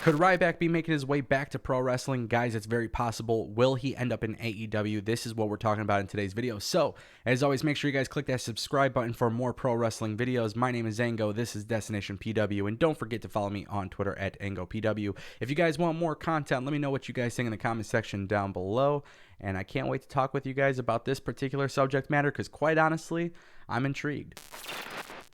Could Ryback be making his way back to pro wrestling? Guys, it's very possible. Will he end up in AEW? This is what we're talking about in today's video. So, as always, make sure you guys click that subscribe button for more pro wrestling videos. My name is Ango. This is Destination PW. And don't forget to follow me on Twitter at AngoPW. If you guys want more content, let me know what you guys think in the comment section down below. And I can't wait to talk with you guys about this particular subject matter because, quite honestly, I'm intrigued.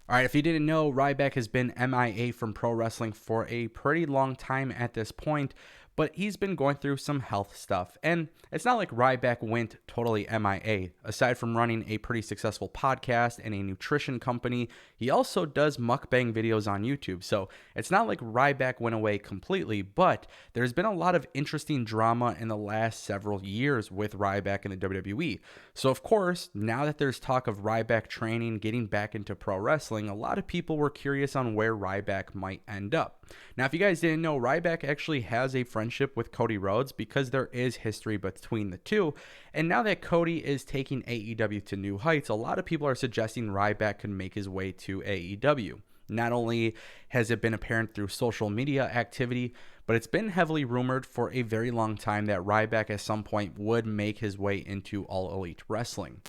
All right, if you didn't know, Ryback has been MIA from pro wrestling for a pretty long time at this point, but he's been going through some health stuff. And it's not like Ryback went totally MIA. Aside from running a pretty successful podcast and a nutrition company, he also does mukbang videos on YouTube. So it's not like Ryback went away completely, but there's been a lot of interesting drama in the last several years with Ryback in the WWE. So of course, now that there's talk of Ryback training, getting back into pro wrestling, a lot of people were curious on where Ryback might end up. Now, if you guys didn't know, Ryback actually has a friendship with Cody Rhodes because there is history between the two. And now that Cody is taking AEW to new heights, a lot of people are suggesting Ryback could make his way to AEW. Not only has it been apparent through social media activity, but it's been heavily rumored for a very long time that Ryback at some point would make his way into All Elite Wrestling.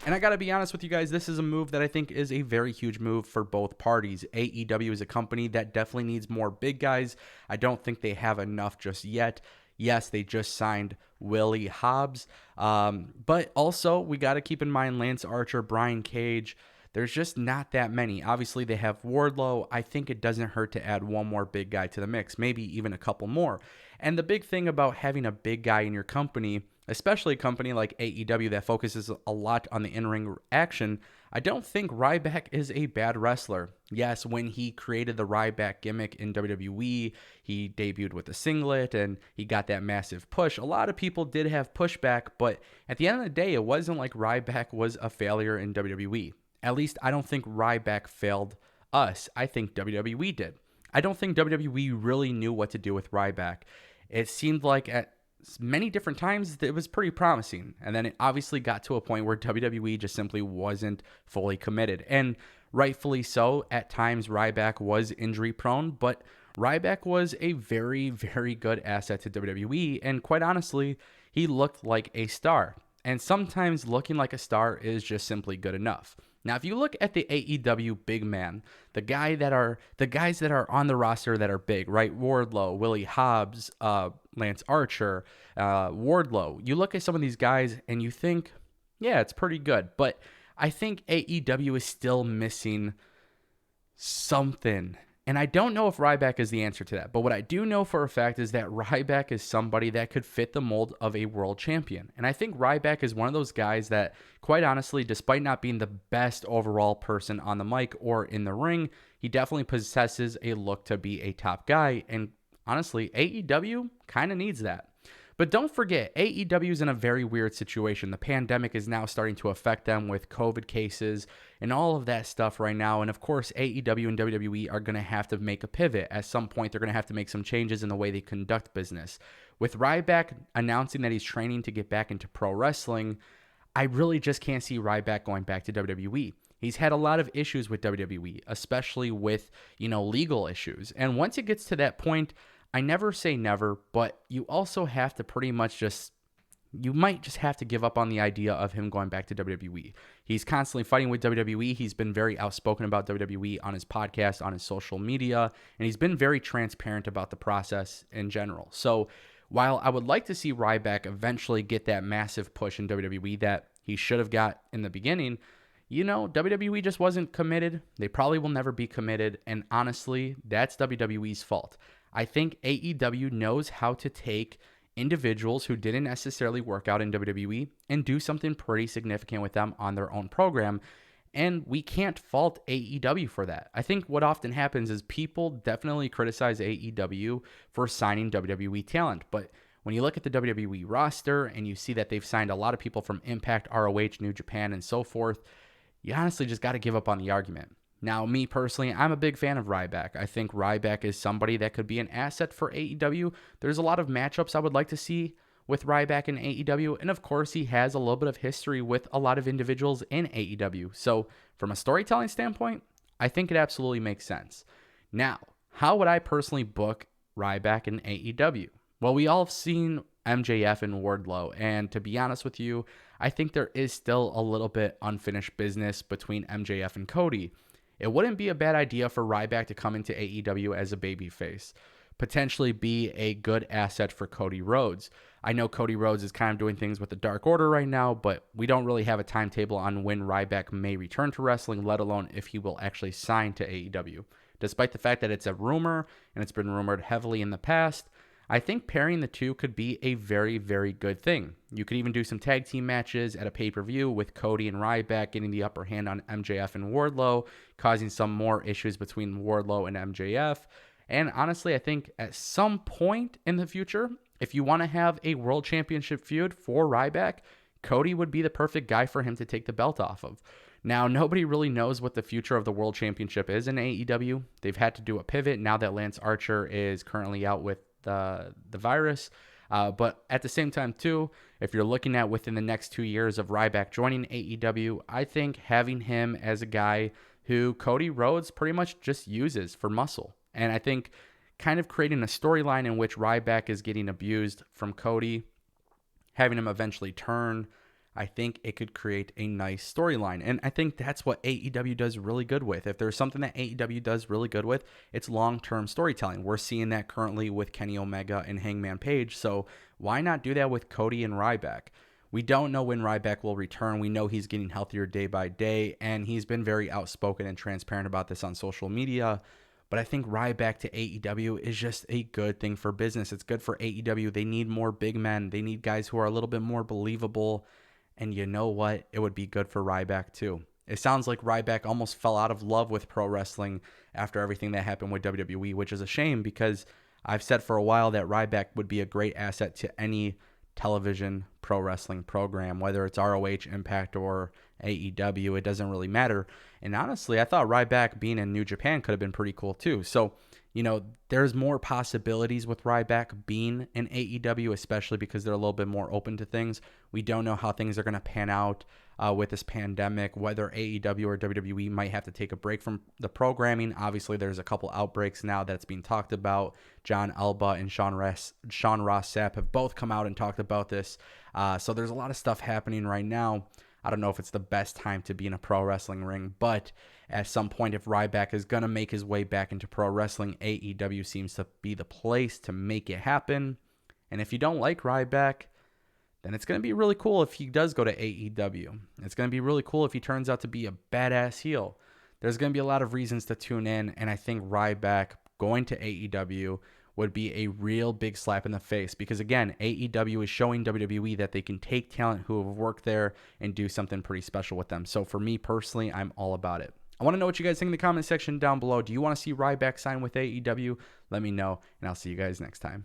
And I gotta be honest with you guys, this is a move that I think is a very huge move for both parties. AEW is a company that definitely needs more big guys. I don't think they have enough just yet. Yes, they just signed Willie Hobbs. But also, we gotta keep in mind Lance Archer, Brian Cage. There's just not that many. Obviously, they have Wardlow. I think it doesn't hurt to add one more big guy to the mix, maybe even a couple more. And the big thing about having a big guy in your company, especially a company like AEW that focuses a lot on the in-ring action, I don't think Ryback is a bad wrestler. Yes, when he created the Ryback gimmick in WWE, he debuted with a singlet and he got that massive push. A lot of people did have pushback, but at the end of the day, it wasn't like Ryback was a failure in WWE. At least I don't think Ryback failed us. I think WWE did. I don't think WWE really knew what to do with Ryback. It seemed like at many different times it was pretty promising, and then it obviously got to a point where WWE just simply wasn't fully committed, and rightfully so. At times Ryback was injury prone, but Ryback was a very, very good asset to WWE, and quite honestly, he looked like a star, and sometimes looking like a star is just simply good enough. Now, if you look at the AEW big man, the guys that are on the roster that are big, right? Wardlow, Willie Hobbs, Lance Archer, Wardlow. You look at some of these guys and you think, yeah, it's pretty good. But I think AEW is still missing something. And I don't know if Ryback is the answer to that. But what I do know for a fact is that Ryback is somebody that could fit the mold of a world champion. And I think Ryback is one of those guys that, quite honestly, despite not being the best overall person on the mic or in the ring, he definitely possesses a look to be a top guy. And honestly, AEW kind of needs that. But don't forget, AEW is in a very weird situation. The pandemic is now starting to affect them with COVID cases and all of that stuff right now. And of course, AEW and WWE are going to have to make a pivot. At some point, they're going to have to make some changes in the way they conduct business. With Ryback announcing that he's training to get back into pro wrestling, I really just can't see Ryback going back to WWE. He's had a lot of issues with WWE, especially with, legal issues. And once it gets to that point, I never say never, but you also have to pretty much you might just have to give up on the idea of him going back to WWE. He's constantly fighting with WWE. He's been very outspoken about WWE on his podcast, on his social media, and he's been very transparent about the process in general. So while I would like to see Ryback eventually get that massive push in WWE that he should have got in the beginning, WWE just wasn't committed. They probably will never be committed, and honestly, that's WWE's fault. I think AEW knows how to take individuals who didn't necessarily work out in WWE and do something pretty significant with them on their own program. And we can't fault AEW for that. I think what often happens is people definitely criticize AEW for signing WWE talent. But when you look at the WWE roster and you see that they've signed a lot of people from Impact, ROH, New Japan, and so forth, you honestly just got to give up on the argument. Now, me personally, I'm a big fan of Ryback. I think Ryback is somebody that could be an asset for AEW. There's a lot of matchups I would like to see with Ryback and AEW, and of course, he has a little bit of history with a lot of individuals in AEW. So, from a storytelling standpoint, I think it absolutely makes sense. Now, how would I personally book Ryback and AEW? Well, we all have seen MJF and Wardlow, and to be honest with you, I think there is still a little bit unfinished business between MJF and Cody. It wouldn't be a bad idea for Ryback to come into AEW as a babyface, potentially be a good asset for Cody Rhodes. I know Cody Rhodes is kind of doing things with the Dark Order right now, but we don't really have a timetable on when Ryback may return to wrestling, let alone if he will actually sign to AEW. Despite the fact that it's a rumor, and it's been rumored heavily in the past, I think pairing the two could be a very, very good thing. You could even do some tag team matches at a pay-per-view with Cody and Ryback getting the upper hand on MJF and Wardlow, causing some more issues between Wardlow and MJF. And honestly, I think at some point in the future, if you want to have a world championship feud for Ryback, Cody would be the perfect guy for him to take the belt off of. Now, nobody really knows what the future of the world championship is in AEW. They've had to do a pivot now that Lance Archer is currently out with the virus. But at the same time, too, if you're looking at within the next 2 years of Ryback joining AEW, I think having him as a guy who Cody Rhodes pretty much just uses for muscle. And I think kind of creating a storyline in which Ryback is getting abused from Cody, having him eventually turn, I think it could create a nice storyline. And I think that's what AEW does really good with. If there's something that AEW does really good with, it's long-term storytelling. We're seeing that currently with Kenny Omega and Hangman Page. So why not do that with Cody and Ryback? We don't know when Ryback will return. We know he's getting healthier day by day, and he's been very outspoken and transparent about this on social media. But I think Ryback to AEW is just a good thing for business. It's good for AEW. They need more big men. They need guys who are a little bit more believable. And you know what? It would be good for Ryback too. It sounds like Ryback almost fell out of love with pro wrestling after everything that happened with WWE, which is a shame because I've said for a while that Ryback would be a great asset to any television pro wrestling program, whether it's ROH, Impact, or AEW. It doesn't really matter. And honestly, I thought Ryback being in New Japan could have been pretty cool too. So, you know, there's more possibilities with Ryback being in AEW, especially because they're a little bit more open to things. We don't know how things are going to pan out with this pandemic, whether AEW or WWE might have to take a break from the programming. Obviously, there's a couple outbreaks now that's being talked about. John Alba and Sean Ross Sapp have both come out and talked about this. So there's a lot of stuff happening right now. I don't know if it's the best time to be in a pro wrestling ring, but at some point, if Ryback is going to make his way back into pro wrestling, AEW seems to be the place to make it happen. And if you don't like Ryback, then it's going to be really cool if he does go to AEW. It's going to be really cool if he turns out to be a badass heel. There's going to be a lot of reasons to tune in, and I think Ryback going to AEW would be a real big slap in the face because, again, AEW is showing WWE that they can take talent who have worked there and do something pretty special with them. So for me personally, I'm all about it. I want to know what you guys think in the comment section down below. Do you want to see Ryback sign with AEW? Let me know, and I'll see you guys next time.